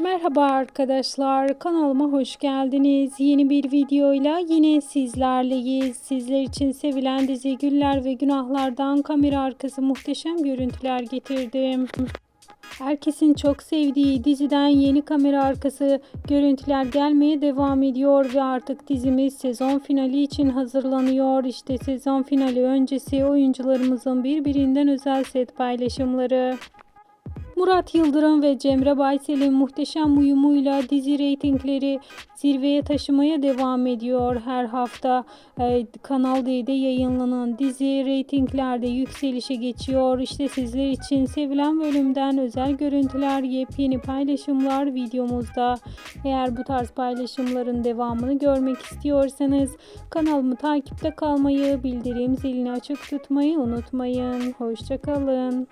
Merhaba arkadaşlar, kanalıma hoş geldiniz. Yeni bir videoyla yine sizlerleyiz. Sizler için sevilen dizi Güller ve Günahlar'dan kamera arkası muhteşem görüntüler getirdim. Herkesin çok sevdiği diziden yeni kamera arkası görüntüler gelmeye devam ediyor ve artık dizimiz sezon finali için hazırlanıyor. İşte sezon finali öncesi oyuncularımızın birbirinden özel set paylaşımları. Murat Yıldırım ve Cemre Baysel'in muhteşem uyumuyla dizi reytingleri zirveye taşımaya devam ediyor. Her hafta Kanal D'de yayınlanan dizi reytinglerde yükselişe geçiyor. İşte sizler için sevilen bölümden özel görüntüler, yepyeni paylaşımlar videomuzda. Eğer bu tarz paylaşımların devamını görmek istiyorsanız kanalımı takipte kalmayı, bildirim zilini açık tutmayı unutmayın. Hoşça kalın.